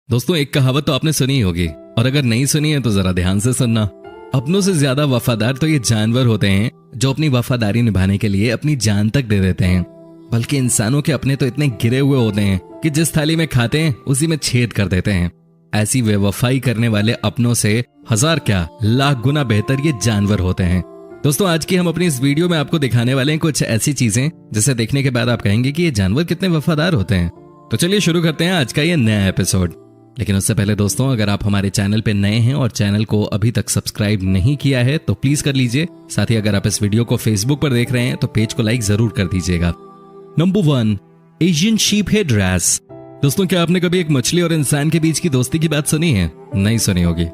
दोस्तों, एक कहावत तो आपने सुनी होगी, और अगर नहीं सुनी है तो जरा ध्यान से सुनना। अपनों से ज्यादा वफादार तो ये जानवर होते हैं जो अपनी वफादारी निभाने के लिए अपनी जान तक दे देते हैं। बल्कि इंसानों के अपने तो इतने गिरे हुए होते हैं कि जिस थाली में खाते हैं उसी में छेद कर देते हैं। ऐसी बेवफाई करने वाले अपनों से हजार क्या लाख गुना बेहतर ये जानवर होते हैं। दोस्तों, आज की हम अपनी इस वीडियो में आपको दिखाने वाले हैं कुछ ऐसी चीजें जिसे देखने के बाद आप कहेंगे कि ये जानवर कितने वफादार होते हैं। तो चलिए शुरू करते हैं आज का ये नया एपिसोड। लेकिन उससे पहले दोस्तों, अगर आप हमारे चैनल पे नए हैं और चैनल को अभी तक सब्सक्राइब नहीं किया है तो प्लीज कर लीजिए। साथ ही अगर आप इस वीडियो को फेसबुक पर देख रहे हैं तो पेज को लाइक जरूर कर दीजिएगा। Number 1, Asian sheep head wrasse. दोस्तों, क्या आपने कभी एक मछली और इंसान के बीच की दोस्ती की बात सुनी है? नहीं सुनी होगी,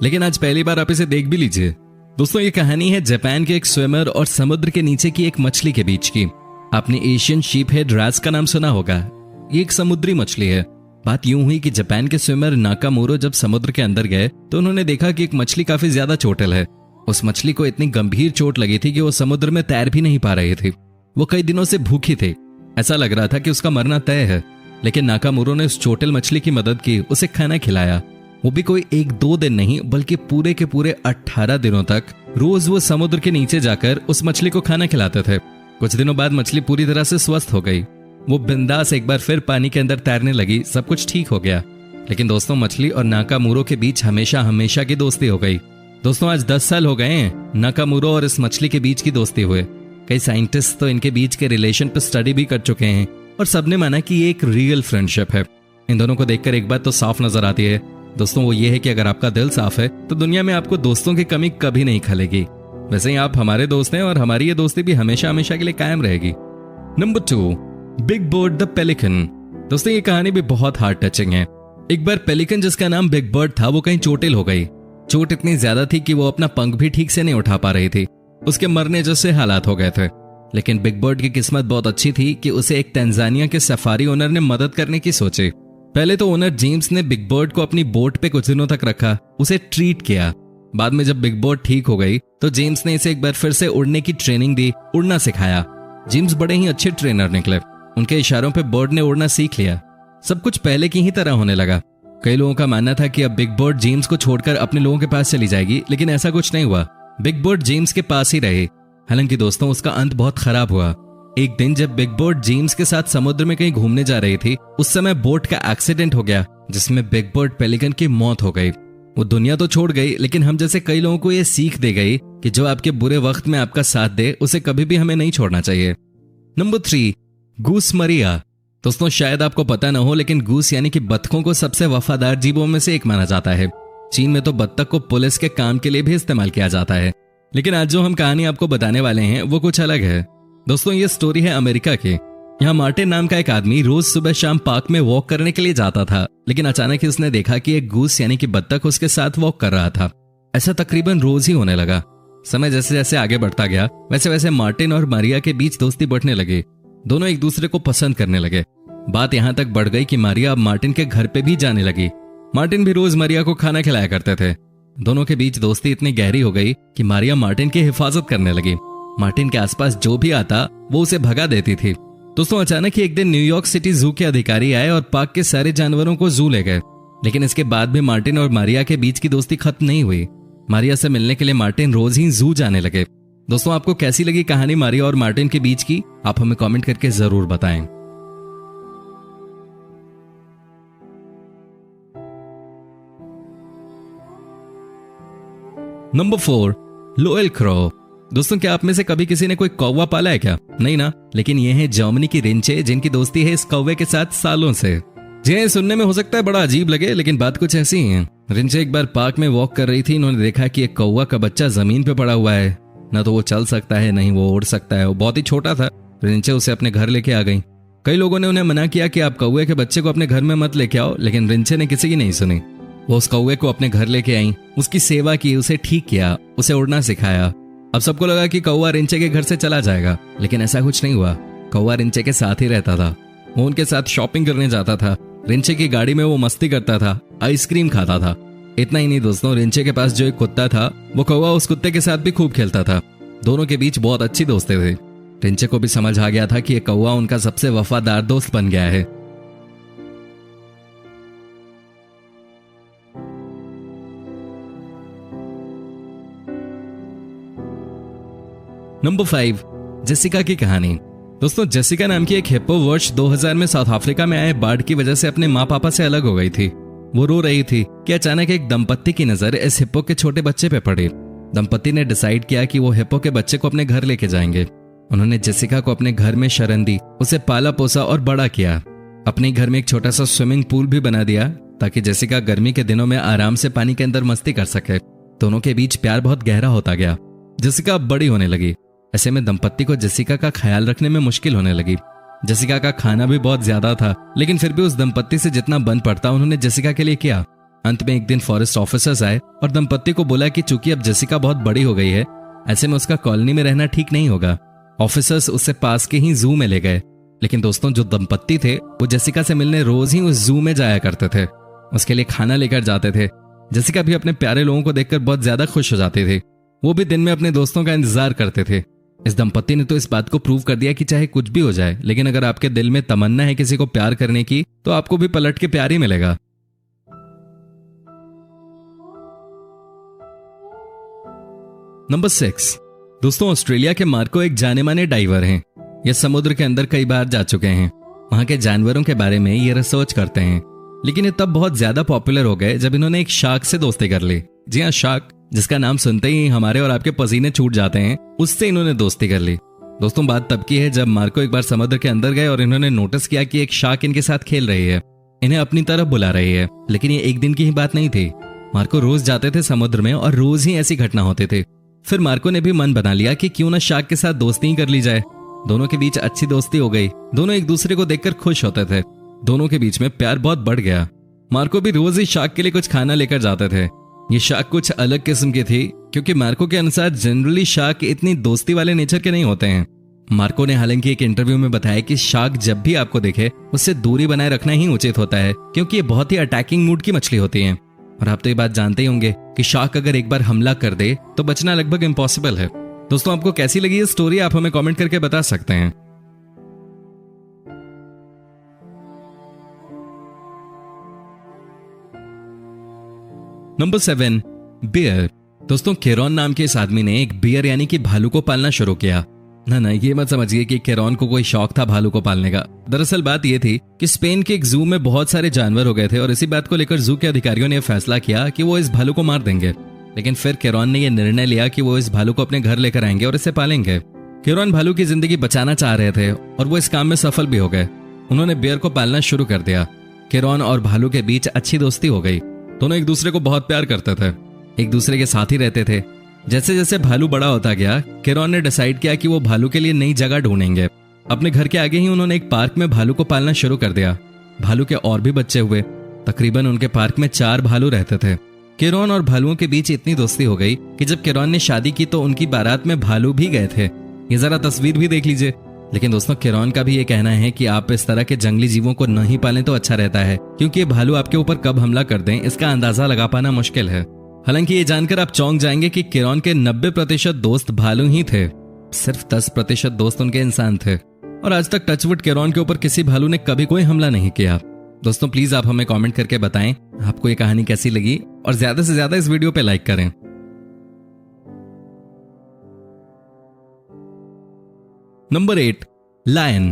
लेकिन आज पहली बार आप इसे देख भी लीजिए। दोस्तों, ये कहानी है जापान के एक स्विमर और समुद्र के नीचे की एक मछली के बीच की। आपने एशियन शीप हेड रैस का नाम सुना होगा। ये एक समुद्री मछली है। बात यूं हुई कि जापान के स्विमर नाकामोरो जब समुद्र के अंदर गए तो उन्होंने देखा कि एक मछली काफी ज्यादा चोटिल है। उस मछली को इतनी गंभीर चोट लगी थी कि वो समुद्र में तैर भी नहीं पा रही थी। वो कई दिनों से भूखी थे। ऐसा लग रहा था कि उसका मरना तय है। लेकिन नाकामोरो ने उस चोटिल मछली की मदद की, उसे खाना खिलाया। वो भी कोई 1-2 दिन नहीं बल्कि पूरे के पूरे 18 दिनों तक रोज वो समुद्र के नीचे जाकर उस मछली को खाना खिलाते थे। कुछ दिनों बाद मछली पूरी तरह से स्वस्थ हो गई। वो बिंदास एक बार फिर पानी के अंदर तैरने लगी। सब कुछ ठीक हो गया। लेकिन दोस्तों, मछली और नाकामोरो के बीच हमेशा हमेशा की दोस्ती हो गई। दोस्तों, आज 10 साल हो गए हैं नाकामोरो और इस मछली के बीच की दोस्ती हुए। कई साइंटिस्ट तो इनके बीच के रिलेशन पर स्टडी भी कर चुके हैं और सबने माना कि ये एक रियल फ्रेंडशिप है। इन दोनों को देखकर एक बात तो साफ नजर आती है दोस्तों, वो ये है कि अगर आपका दिल साफ है तो दुनिया में आपको दोस्तों की कमी कभी नहीं खलेगी। वैसे ही आप हमारे दोस्त हैं और हमारी ये दोस्ती भी हमेशा हमेशा के लिए कायम रहेगी। Number 2, big bird the pelican. दोस्तों, ये कहानी भी बहुत हार्ट टचिंग है। एक बार पेलिकन जिसका नाम बिग बर्ड था वो कहीं चोटिल हो गई। चोट इतनी ज्यादा थी कि वो अपना पंख भी ठीक से नहीं उठा पा रही थी। उसके मरने जैसे हालात हो गए थे। लेकिन बिग बर्ड की किस्मत बहुत अच्छी थी कि उसे एक तंजानिया के सफारी ओनर ने मदद करने की सोची। पहले तो ओनर जेम्स ने बिग बर्ड को अपनी बोट पे कुछ दिनों तक रखा, उसे ट्रीट किया। बाद में जब बिग बर्ड ठीक हो गई तो जेम्स ने इसे एक बार फिर से उड़ने की ट्रेनिंग दी, उड़ना सिखाया। जेम्स बड़े ही अच्छे ट्रेनर निकले। उनके इशारों पे बर्ड ने उड़ना सीख लिया। सब कुछ पहले की ही तरह होने लगा। कई लोगों का मानना था कि अब बिग बर्ड जेम्स को छोड़कर अपने लोगों के पास चली जाएगी, लेकिन ऐसा कुछ नहीं हुआ। बिग बर्ड जेम्स के पास ही रहे। हालांकि दोस्तों, उसका अंत बहुत खराब हुआ। एक दिन जब बिग बर्ड जेम्स के साथ समुद्र में कहीं घूमने जा रही थी, उस समय बोट का एक्सीडेंट हो गया जिसमें बिग बर्ड पेलिकन की मौत हो गई। वो दुनिया तो छोड़ गई, लेकिन हम जैसे कई लोगों को ये सीख दे गई कि जो आपके बुरे वक्त में आपका साथ दे उसे कभी भी हमें नहीं छोड़ना चाहिए। नंबर 3, गूस मरिया। दोस्तों, शायद आपको पता न हो, लेकिन गूस यानी कि बत्तखों को सबसे वफादार जीवों में से एक माना जाता है। चीन में तो बत्तख को पुलिस के काम के लिए भी इस्तेमाल किया जाता है। लेकिन आज जो हम कहानी आपको बताने वाले हैं वो कुछ अलग है। दोस्तों, ये स्टोरी है अमेरिका की। यहाँ मार्टिन नाम का एक आदमी रोज सुबह शाम पार्क में वॉक करने के लिए जाता था। लेकिन अचानक ही उसने देखा कि एक गूस यानी कि बत्तख उसके साथ वॉक कर रहा था। ऐसा तकरीबन रोज ही होने लगा। समय जैसे जैसे आगे बढ़ता गया वैसे वैसे मार्टिन और मारिया के बीच दोस्ती बढ़ने लगी। दोनों एक दूसरे को पसंद करने लगे। बात यहां तक बढ़ गई कि मारिया अब मार्टिन के घर पे भी जाने लगी। मार्टिन भी रोज मारिया को खाना खिलाया करते थे। दोनों के बीच दोस्ती इतनी गहरी हो गई कि मारिया मार्टिन की हिफाजत करने लगी। मार्टिन के आसपास जो भी आता वो उसे भगा देती थी। दोस्तों, अचानक ही एक दिन न्यूयॉर्क सिटी जू के अधिकारी आए और पार्क के सारे जानवरों को जू ले गए। लेकिन इसके बाद भी मार्टिन और मारिया के बीच की दोस्ती खत्म नहीं हुई। मारिया से मिलने के लिए मार्टिन रोज ही जू जाने लगे। दोस्तों, आपको कैसी लगी कहानी मारिया और मार्टिन के बीच की? आप हमें कमेंट करके जरूर बताएं। Number 4, loyal crow. दोस्तों, क्या आप में से कभी किसी ने कोई कौवा पाला है क्या? नहीं ना। लेकिन ये है जर्मनी की रिंचे, जिनकी दोस्ती है इस कौवे के साथ सालों से। जी, सुनने में हो सकता है बड़ा अजीब लगे, लेकिन बात कुछ ऐसी ही है। रिंचे एक बार पार्क में वॉक कर रही थी। इन्होंने देखा कि एक कौवा का बच्चा जमीन पे पड़ा हुआ है। ना तो वो चल सकता है, नहीं वो उड़ सकता है। वो बहुत ही छोटा था। रिंचे उसे अपने घर लेके आ गई। कई लोगों ने उन्हें मना किया कि आप कौवे के बच्चे को अपने घर में मत लेके आओ, लेकिन रिंचे ने किसी की नहीं सुनी। वो उस कौवे को अपने घर लेके आई, उसकी सेवा की, उसे ठीक किया, उसे उड़ना सिखाया। अब सबको लगा कि कौवा रिंचे के घर से चला जाएगा, लेकिन ऐसा कुछ नहीं हुआ। कौवा रिंचे के साथ ही रहता था। वो उनके साथ शॉपिंग करने जाता था। रिंचे की गाड़ी में वो मस्ती करता था, आइसक्रीम खाता था। इतना ही नहीं दोस्तों, रिंचे के पास जो एक कुत्ता था वो कौवा उस कुत्ते के साथ भी खूब खेलता था। दोनों के बीच बहुत अच्छी दोस्ती थी। रिंचे को भी समझ आ गया था कि ये कौवा उनका सबसे वफादार दोस्त बन गया है। नंबर 5, जेसिका की कहानी। दोस्तों, जेसिका नाम की एक हिप्पो वर्ष 2000 में साउथ अफ्रीका में आए बाढ़ की वजह से अपने माँ पापा से अलग हो गई थी। वो रो रही थी कि अचानक एक दंपत्ति की नजर इस हिप्पो के छोटे बच्चे पे पड़ी। दंपत्ति ने डिसाइड किया कि वो हिप्पो के बच्चे को अपने घर लेके जाएंगे। उन्होंने जेसिका को अपने घर में शरण दी, उसे पाला पोसा और बड़ा किया। अपने घर में एक छोटा सा स्विमिंग पूल भी बना दिया ताकि जेसिका गर्मी के दिनों में आराम से पानी के अंदर मस्ती कर सके। दोनों के बीच प्यार बहुत गहरा होता गया। जेसिका अब बड़ी होने लगी। ऐसे में दंपत्ति को जेसिका का ख्याल रखने में मुश्किल होने लगी। जेसिका का खाना भी बहुत ज्यादा था, लेकिन फिर भी उस दंपत्ति से जितना बन पड़ता उन्होंने जेसिका के लिए किया। अंत में एक दिन फॉरेस्ट ऑफिसर्स आए और दंपत्ति को बोला कि चूंकि अब जेसिका बहुत बड़ी हो गई है, ऐसे में उसका कॉलोनी में रहना ठीक नहीं होगा। ऑफिसर्स उससे पास के ही जू में ले गए। लेकिन दोस्तों, जो दंपत्ति थे वो जेसिका से मिलने रोज ही उस जू में जाया करते थे। उसके लिए खाना लेकर जाते थे। जेसिका भी अपने प्यारे लोगों को देखकर बहुत ज्यादा खुश हो जाती थी। वो भी दिन में अपने दोस्तों का इंतजार करते थे। इस दंपत्ति ने तो इस बात को प्रूव कर दिया कि चाहे कुछ भी हो जाए, लेकिन अगर आपके दिल में तमन्ना है किसी को प्यार करने की, तो आपको भी पलट के प्यार ही मिलेगा। नंबर 6, दोस्तों, ऑस्ट्रेलिया के मार्को एक जाने माने डाइवर हैं। ये समुद्र के अंदर कई बार जा चुके हैं। वहां के जानवरों के बारे में ये रिसर्च करते हैं। लेकिन ये तब बहुत ज्यादा पॉपुलर हो गए जब इन्होंने एक शार्क से दोस्ती कर ली। जी हाँ, शार्क, जिसका नाम सुनते ही हमारे और आपके पसीने छूट जाते हैं, उससे इन्होंने दोस्ती कर ली। दोस्तों, बात तब की है जब मार्को एक बार समुद्र के अंदर गए और इन्होंने नोटिस किया कि एक शार्क इनके साथ खेल रही है, इन्हें अपनी तरफ बुला रही है। लेकिन ये एक दिन की ही बात नहीं थी। मार्को रोज जाते थे समुद्र में और रोज ही ऐसी घटना होती थी। फिर मार्को ने भी मन बना लिया कि क्यों ना शार्क के साथ दोस्ती ही कर ली जाए। दोनों के बीच अच्छी दोस्ती हो गई। दोनों एक दूसरे को देखकर खुश होते थे। दोनों के बीच में प्यार बहुत बढ़ गया। मार्को भी रोज ही शार्क के लिए कुछ खाना लेकर जाते थे। ये शार्क कुछ अलग किस्म की थी, क्योंकि मार्को के अनुसार जनरली शार्क इतनी दोस्ती वाले नेचर के नहीं होते हैं। मार्को ने हालांकि एक इंटरव्यू में बताया कि शार्क जब भी आपको देखे उससे दूरी बनाए रखना ही उचित होता है, क्योंकि ये बहुत ही अटैकिंग मूड की मछली होती है। और आप तो ये बात जानते ही होंगे कि शार्क अगर एक बार हमला कर दे तो बचना लगभग इम्पॉसिबल है। दोस्तों, आपको कैसी लगी ये स्टोरी, आप हमें कमेंट करके बता सकते हैं। Number 7, beer. दोस्तों, केरॉन नाम के इस आदमी ने एक बियर यानी कि भालू को पालना शुरू किया। ना, ये मत समझिए कि केरॉन को कोई शौक था भालू को पालने का। दरअसल बात यह थी कि स्पेन के एक जू में बहुत सारे जानवर हो गए थे और इसी बात को लेकर जू के अधिकारियों ने फैसला किया कि वो इस भालू को मार देंगे। लेकिन फिर केरॉन ने यह निर्णय लिया कि वो इस भालू को अपने घर लेकर आएंगे और इसे पालेंगे। केरॉन भालू की जिंदगी बचाना चाह रहे थे और वो इस काम में सफल भी हो गए। उन्होंने बियर को पालना शुरू कर दिया। केरॉन और भालू के बीच अच्छी दोस्ती हो गई। दोनों एक दूसरे को बहुत प्यार करते थे, एक दूसरे के साथ ही रहते थे। जैसे जैसे भालू बड़ा होता गया, केरॉन ने डिसाइड किया कि वो भालू के लिए नई जगह ढूंढेंगे। अपने घर के आगे ही उन्होंने एक पार्क में भालू को पालना शुरू कर दिया। भालू के और भी बच्चे हुए। तकरीबन उनके पार्क में 4 भालू रहते थे। केरॉन और भालुओं के बीच इतनी दोस्ती हो गई कि जब केरॉन ने शादी की तो उनकी बारात में भालू भी गए थे। ये जरा तस्वीर भी देख लीजिए। लेकिन दोस्तों, केरॉन का भी ये कहना है कि आप इस तरह के जंगली जीवों को नहीं पालें तो अच्छा रहता है, क्योंकि ये भालू आपके ऊपर कब हमला कर दें इसका अंदाजा लगा पाना मुश्किल है। हालांकि ये जानकर आप चौंक जाएंगे कि केरॉन के 90% दोस्त भालू ही थे। सिर्फ 10% दोस्त उनके इंसान थे। और आज तक टचवुड केरॉन के ऊपर किसी भालू ने कभी कोई हमला नहीं किया। दोस्तों, प्लीज आप हमें कमेंट करके बताएं आपको ये कहानी कैसी लगी और ज्यादा से ज्यादा इस वीडियो पे लाइक करें। Number 8, lion.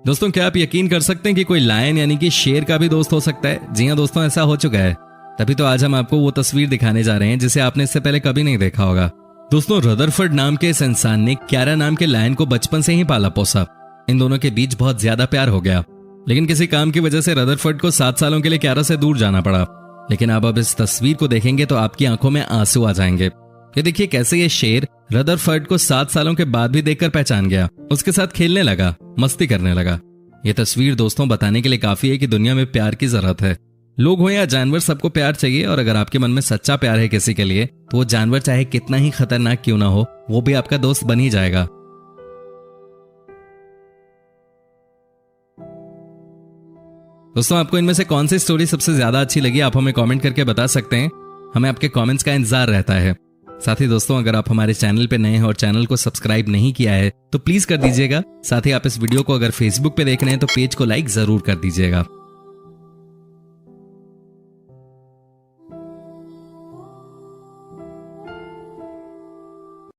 दोस्तों, क्या आप यकीन कर सकते हैं कि कोई लायन यानी कि शेर का भी दोस्त हो सकता है? जी हां दोस्तों, ऐसा हो चुका है। तभी तो आज हम आपको वो तस्वीर दिखाने जा रहे हैं जिसे आपने इससे पहले कभी नहीं देखा होगा। दोस्तों, रदरफोर्ड नाम के इस इंसान ने क्यारा नाम के लायन को बचपन से ही पाला पोसा। इन दोनों के बीच बहुत ज्यादा प्यार हो गया। लेकिन किसी काम की वजह से रदरफोर्ड को 7 सालों के लिए क्यारा से दूर जाना पड़ा। लेकिन अब इस तस्वीर को देखेंगे तो आपकी आंखों में आंसू आ जाएंगे। ये देखिए कैसे ये शेर रदरफोर्ड को 7 सालों के बाद भी देखकर पहचान गया, उसके साथ खेलने लगा, मस्ती करने लगा। ये तस्वीर दोस्तों बताने के लिए काफी है कि दुनिया में प्यार की जरूरत है। लोग हो या जानवर, सबको प्यार चाहिए। और अगर आपके मन में सच्चा प्यार है किसी के लिए, तो वो जानवर चाहे कितना ही खतरनाक क्यों ना हो, वो भी आपका दोस्त बन ही जाएगा। दोस्तों, आपको इनमें से कौन सी स्टोरी सबसे ज्यादा अच्छी लगी, आप हमें कमेंट करके बता सकते हैं। हमें आपके कमेंट्स का इंतजार रहता है। साथ ही दोस्तों, अगर आप हमारे चैनल पे नए हैं और चैनल को सब्सक्राइब नहीं किया है तो प्लीज कर दीजिएगा। साथ ही आप इस वीडियो को अगर फेसबुक पे देख रहे हैं तो पेज को लाइक जरूर कर दीजिएगा।